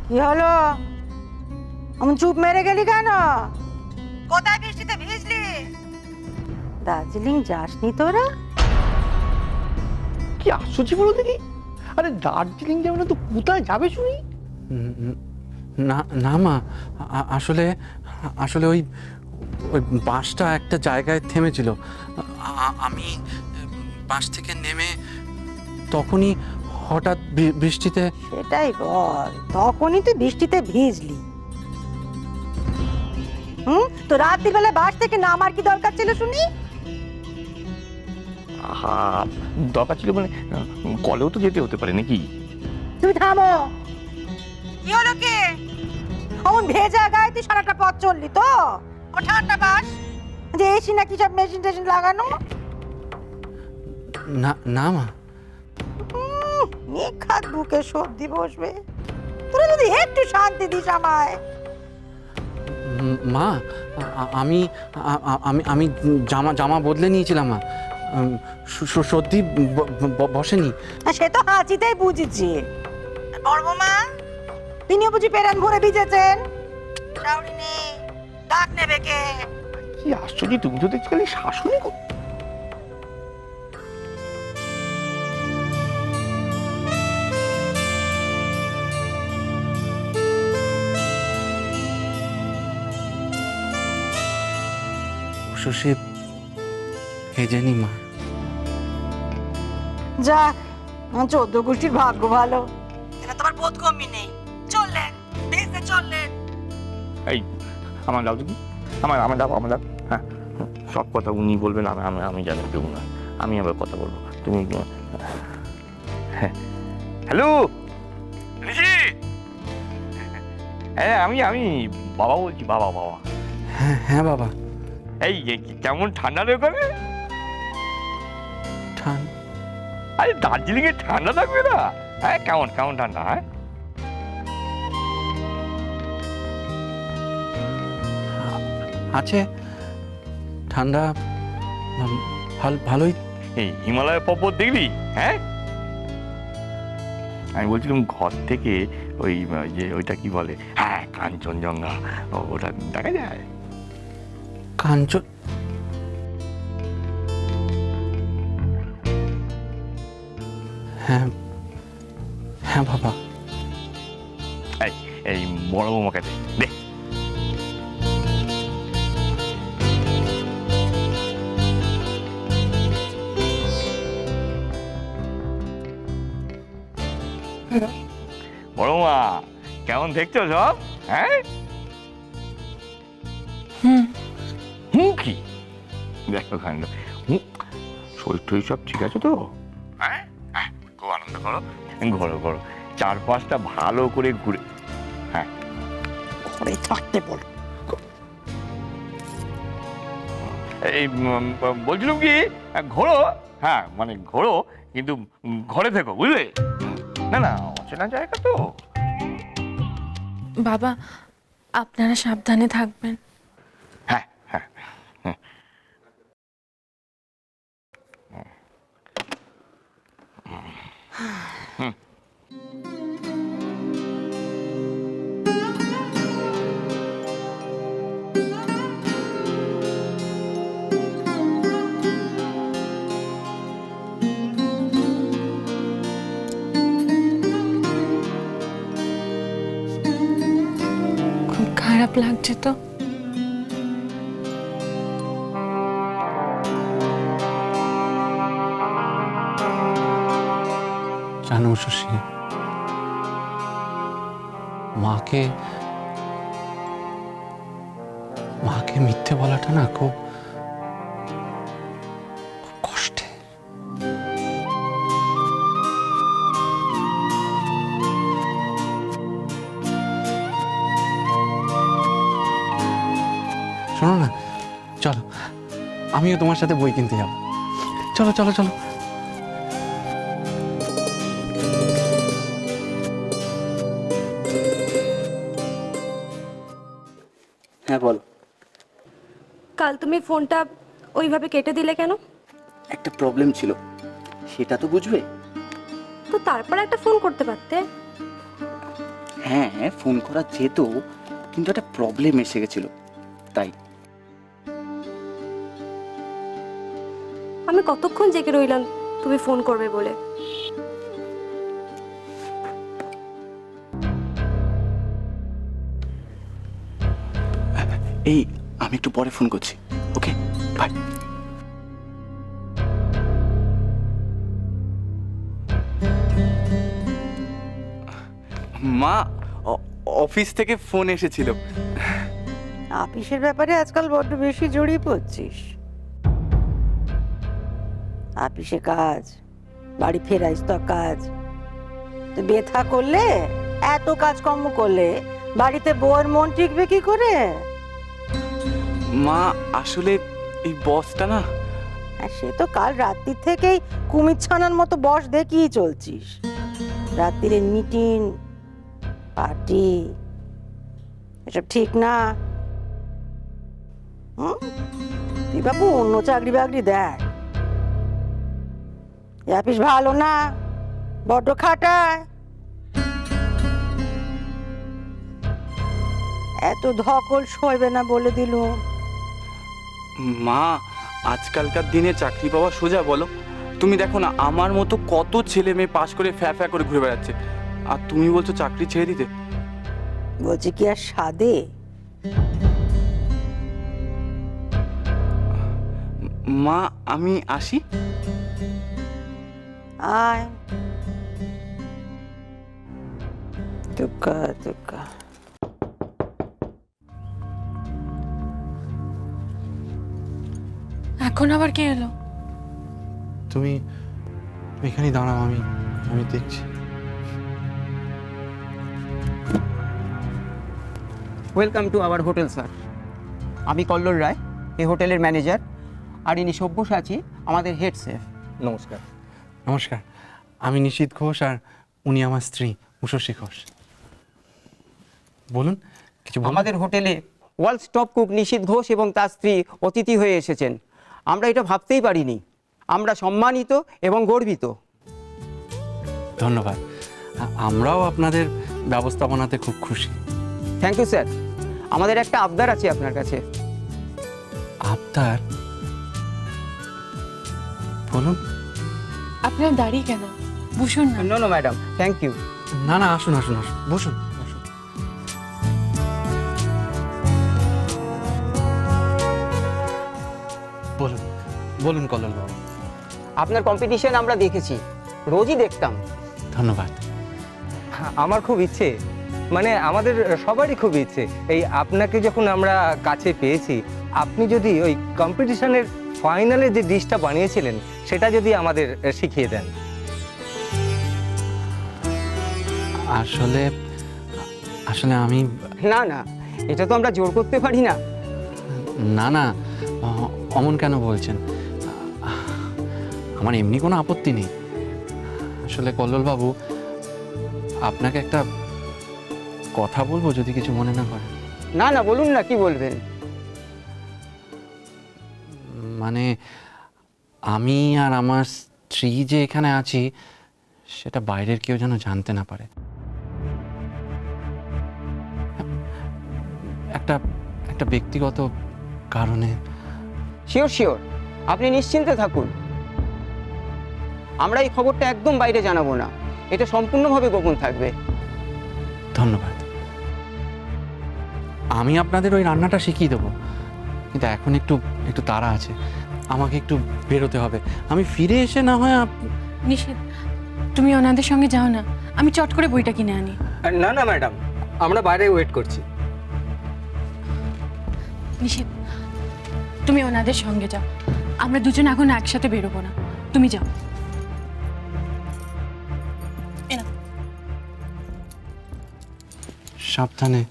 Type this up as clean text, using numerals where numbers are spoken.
কি হলো? আমি চুপ মেরে গেলি কেন? কোথায় বৃষ্টিতে ভিজলি? দার্জিলিং যাসনি তোরা? কি আশ্চর্য বলো দেখি। আরে দার্জিলিং যাবে না তো কোথায় যাবে শুনি? না না মা, আসলে আসলে ওই ওই বাসটা একটা জায়গায় থেমেছিল। আমি বাস থেকে নেমে তখনই হঠাৎ বৃষ্টিতে। সেটাই বল, তখনই তুই বৃষ্টিতে ভিজলি। তো রাত্রি বেলা বাস থেকে নামার কি দরকার ছিল শুনি? আহা, দরকার ছিল মানে কলেও তো যেতে হতে পারে নাকি? তুমি থামো। কি হলো কি? অমন ভেজা গায়ে তুই সারাটা পথ চললি তো? ও ঠান্ডা বাস যে এসি না কি সব মেশিন টেশিন লাগানো? না না মা, নিখাত বুকে সর্দি বসবে। তোরা যদি একটু শান্তি দিস আমায়। মা আমি আমি আমি জামা জামা বদলে নিয়েছিলাম মা। সত্যি বসেনি। সে তো হাঁচিতেই বুঝেছি। বড় মা তিনিও বুঝি পেরান ভরে ভিজেছেন। শাওরি নেই, ডাক নেবে কে? কি আশ্চর্য, তুমি তো দেখছি খালি শাসনই কর। সে ভেজেনি মা। যাক, আমার 14 গোষ্ঠীর ভাগ্য ভালো। এটা তোমার বোধ কমই নেই। চললেন, ভেজতে চললেন। এই আমার দাও দেখি, আমার দাও, আমার দাও। হ্যাঁ, সব কথা উনি বলবেন, আমি আমি আমি জানি দেবো না। আমি আবার কথা বলবো, তুমি। হ্যাঁ, হ্যালো ঋষি। হ্যাঁ, আমি আমি বাবা বলছি, বাবা বাবা। হ্যাঁ হ্যাঁ বাবা। এই কেমন ঠান্ডা রে ওখানে? আরে দার্জিলিং এ ঠান্ডা থাকবে না? হ্যাঁ, কেমন কেমন ঠান্ডা? হ্যাঁ, আছে ঠান্ডা, ভালোই। এই হিমালয় পর্বত দেখবি? হ্যাঁ, আমি বলছিলাম ঘর থেকে ওই যে ওইটা কি বলে, হ্যাঁ কাঞ্চনজঙ্ঘা, ওটা দেখা যায়? কাঞ্চন? হ্যাঁ হ্যাঁ বাবা। এই এই বড় বৌমাকে দে। বড় মা, কেমন দেখছো সব? হ্যাঁ, হুম কি দেখো কাণ্ড। শরীর টরীর সব ঠিক আছে তো? হ্যাঁ, খুব আনন্দ করো, ঘোরো ঘোরো, চারপাশটা ভালো করে ঘুরে। হ্যাঁ, ঘরে থাকতে বল। এই বলছিলাম কি, ঘোরো, হ্যাঁ মানে ঘোরো, কিন্তু ঘরে থেকো, বুঝলে? না না, অচেনা জায়গা তো। বাবা, আপনারা সাবধানে থাকবেন। হ্যাঁ হ্যাঁ হ্যাঁ। খুব খারাপ লাগছে তো। জানো শশী, মাকে মাকে মিথ্যে বলাটা না খুব খুব কষ্টে। শোনো না, চলো আমিও তোমার সাথে বই কিনতে যাবো। চলো চলো চলো। হ্যাঁ বল। কাল তুমি ফোনটা ওইভাবে কেটে দিলে কেন? একটা প্রবলেম ছিল, সেটা তো বুঝবে। তো তারপর একটা ফোন করতে পারতে। হ্যাঁ ফোন করা যেত, কিন্তু একটা প্রবলেম এসে গেছিল, তাই। আমি কতক্ষণ জেগে রইলাম তুমি ফোন করবে বলে। এই আমি একটু পরে ফোন করছি, ওকে বাই। মা, অফিস থেকে ফোন এসেছিল। আপিসের ব্যাপারে আজকাল বড্ড বেশি জড়িয়ে পড়ছিস। আপিসে কাজ, বাড়ি ফেরাইস তো কাজ, তো বেথা করলে, এত কাজকর্ম করলে বাড়িতে বউয়ের মন টিকবে কি করে? মা আসলে এই বসটা না, আর সে তো কাল রাত্রি থেকেই কুমির ছানার মতো বস দেখিয়ে চলছিস। রাত্রিরে মিটিং পার্টি এসব ঠিক না। তুই বাবু অন্য চাকরি বাকরি দেখ, এ অফিস ভালো না, বড্ড খাটায়। এত ধকল সইবে না বলে দিলুম। মা আজকালকার দিনে চাকরি পাওয়া সোজা বলো? তুমি দেখো না, আমার মতো কত ছেলে মেয়ে পাশ করে ফ্যা ফ্যা করে ঘুরে বেড়াচ্ছে, আর তুমি বলছো চাকরি ছেড়ে দিতে। বলছি কি আর সাদে? মা আমি আসি। আয় তুকা তুকা। এখন আবার কে এলো? তুমি এখানেই দাঁড়াও, আমি দেখছি। Welcome to our hotel sir. আমি কল্লোল রায়, এই হোটেলের ম্যানেজার, আর ইনি সব্যসাচী, আমাদের হেড শেফ। নমস্কার। নমস্কার, আমি নিশীথ ঘোষ, আর উনি আমার স্ত্রী উষসী ঘোষ। বলুন, কিছু বলুন। আমাদের হোটেলে ওয়ার্ল্ড টপ কুক নিশীথ ঘোষ এবং তার স্ত্রী অতিথি হয়ে এসেছেন। আমরা এটা ভাবতেই পারিনি। আমরা সম্মানিত এবং গর্বিত। ধন্যবাদ, আমরাও আপনাদের ব্যবস্থাপনাতে খুব খুশি। Thank you sir. আমাদের একটা আবদার আছে আপনার কাছে। আবদার? বলুন। আপনার দাঁড়িয়ে কেন? বসুন না। No madam, thank you. না না, আসুন আসুন আসুন, বসুন বসুন। বলুন বলুন কল্লোল বাবু। আপনার কম্পিটিশন আমরা দেখেছি, রোজই দেখতাম। ধন্যবাদ। আমার খুব ইচ্ছে, মানে আমাদের সবারই খুব ইচ্ছে, এই আপনাকে যখন আমরা কাছে পেয়েছি, আপনি যদি ওই কম্পিটিশনের ফাইনালে যে ডিশটা বানিয়েছিলেন সেটা যদি আমাদের শিখিয়ে দেন। আসলে আসলে আমি না না, এটা তো আমরা জোর করতে পারি না। না না, অমন কেন বলছেন? আমার এমনি কোনো আপত্তি নেই। আসলে কল্লোল বাবু, আপনাকে একটা কথা বলবো, যদি কিছু মনে না করেন। না না, বলুন না, কি বলবেন? মানে আমি আর আমার স্ত্রী যে এখানে আছি, সেটা বাইরের কেউ যেন জানতে না পারে। একটা একটা ব্যক্তিগত কারণে। শিওর শিওর, আপনি নিশ্চিন্তে থাকুন। আমরা এই খবরটা একদম বাইরে জানাবো না, এটা সম্পূর্ণভাবে গোপন থাকবে। ধন্যবাদ। আমি আপনাদের ওই রান্নাটা শিখিয়ে দেবো, কিন্তু এখন একটু একটু তাড়া আছে, আমাকে একটু বেরোতে হবে। আমি ফিরে এসে না হয় নিষেধ, তুমি ওনাদের সঙ্গে যাও না, আমি চট করে বইটা কিনে আনি। না না ম্যাডাম, আমরা বাইরে ওয়েট করছি। নিষেধ, তুমি ওনাদের সঙ্গে যাও, আমরা দুজন এখন একসাথে বেরোবো না, তুমি যাও। সাবধানে।